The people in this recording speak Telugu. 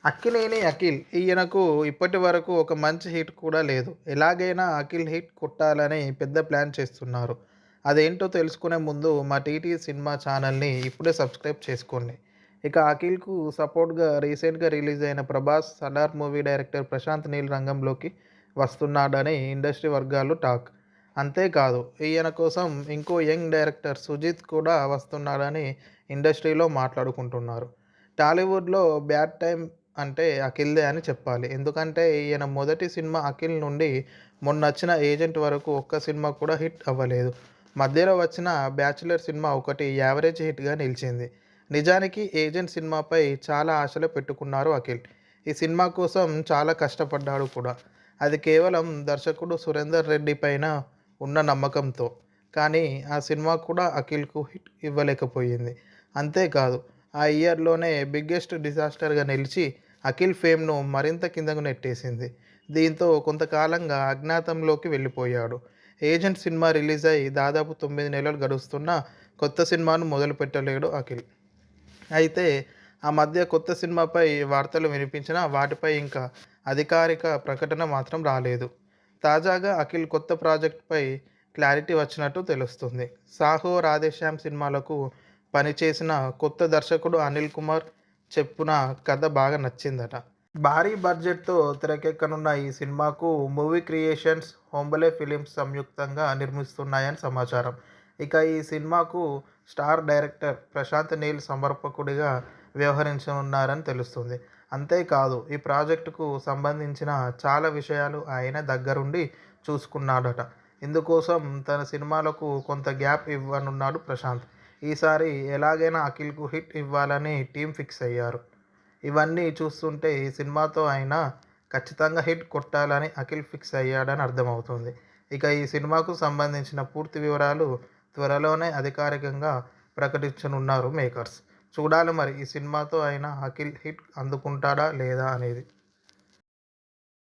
'అక్కినేని అఖిల్' ఈయనకు ఇప్పటి వరకు ఒక మంచి హిట్ కూడా లేదు. ఎలాగైనా అఖిల్ హిట్ కొట్టాలని పెద్ద ప్లాన్ చేస్తున్నారు. అదేంటో తెలుసుకునే ముందు మా టీటీ సినిమా ఛానల్‌ని ఇప్పుడే సబ్స్క్రైబ్ చేసుకోండి. ఇక అఖిల్‌కు సపోర్ట్‌గా రీసెంట్‌గా రిలీజ్ అయిన 'ప్రభాస్' 'సలార్' మూవీ డైరెక్టర్ ప్రశాంత్ నీల్ రంగంలోకి వస్తున్నాడని ఇండస్ట్రీ వర్గాలు టాక్. అంతేకాదు ఈయన కోసం ఇంకో యంగ్ డైరెక్టర్ 'సుజిత్' కూడా వస్తున్నాడని ఇండస్ట్రీలో మాట్లాడుకుంటున్నారు. టాలీవుడ్‌లో బ్యాడ్ టైమ్ అంటే అఖిల్‌దే అని చెప్పాలి. ఎందుకంటే ఈయన మొదటి సినిమా 'అఖిల్' నుండి మొన్నొచ్చిన 'ఏజెంట్' వరకు ఒక్క సినిమా కూడా హిట్ అవ్వలేదు. మధ్యలో వచ్చిన 'బ్యాచిలర్' సినిమా ఒకటి యావరేజ్ హిట్‌గా నిలిచింది. నిజానికి 'ఏజెంట్' సినిమాపై చాలా ఆశలు పెట్టుకున్నారు అఖిల్. ఈ సినిమా కోసం చాలా కష్టపడ్డాడు కూడా. అది కేవలం దర్శకుడు సురేందర్ రెడ్డి పైన ఉన్న నమ్మకంతో. కానీ ఆ సినిమా కూడా అఖిల్‌కు హిట్ ఇవ్వలేకపోయింది. అంతేకాదు ఆ ఇయర్‌లోనే బిగ్గెస్ట్ డిజాస్టర్‌గా నిలిచి అఖిల్ ఫేమ్‌ను మరింత కిందకు నెట్టేసింది. దీంతో కొంతకాలంగా అజ్ఞాతంలోకి వెళ్ళిపోయాడు. 'ఏజెంట్' సినిమా రిలీజ్ అయి దాదాపు 9 నెలలు గడుస్తున్నా కొత్త సినిమాను మొదలుపెట్టలేడు అఖిల్. అయితే ఆ మధ్య కొత్త సినిమాపై వార్తలు వినిపించినా వాటిపై ఇంకా అధికారిక ప్రకటన మాత్రం రాలేదు. తాజాగా అఖిల్ కొత్త ప్రాజెక్ట్‌పై క్లారిటీ వచ్చినట్టు తెలుస్తుంది. 'సాహో', 'రాధేశ్యామ్' సినిమాలకు పనిచేసిన కొత్త దర్శకుడు అనిల్ కుమార్ చెప్పున కథ బాగా నచ్చిందట. భారీ బడ్జెట్‌తో తెరకెక్కనున్న ఈ సినిమాకు మూవీ క్రియేషన్స్, హోంబలే ఫిలిమ్స్ సంయుక్తంగా నిర్మిస్తున్నాయని సమాచారం. ఇక ఈ సినిమాకు స్టార్ డైరెక్టర్ ప్రశాంత్ నీల్ సమర్పకుడిగా వ్యవహరించనున్నారని తెలుస్తుంది. అంతేకాదు ఈ ప్రాజెక్టుకు సంబంధించిన చాలా విషయాలు ఆయన దగ్గరుండి చూసుకున్నాడట. ఇందుకోసం తన సినిమాలకు కొంత గ్యాప్ ఇవ్వనున్నాడు ప్రశాంత్. ఈసారి ఎలాగైనా అఖిల్‌కు హిట్ ఇవ్వాలని టీమ్ ఫిక్స్ అయ్యారు. ఇవన్నీ చూస్తుంటే ఈ సినిమాతో అయినా ఖచ్చితంగా హిట్ కొట్టాలని అఖిల్ ఫిక్స్ అయ్యాడని అర్థమవుతుంది. ఇక ఈ సినిమాకు సంబంధించిన పూర్తి వివరాలు త్వరలోనే అధికారికంగా ప్రకటించనున్నారు మేకర్స్. చూడాలి మరి ఈ సినిమాతో అయినా అఖిల్ హిట్ అందుకుంటాడా లేదా అనేది.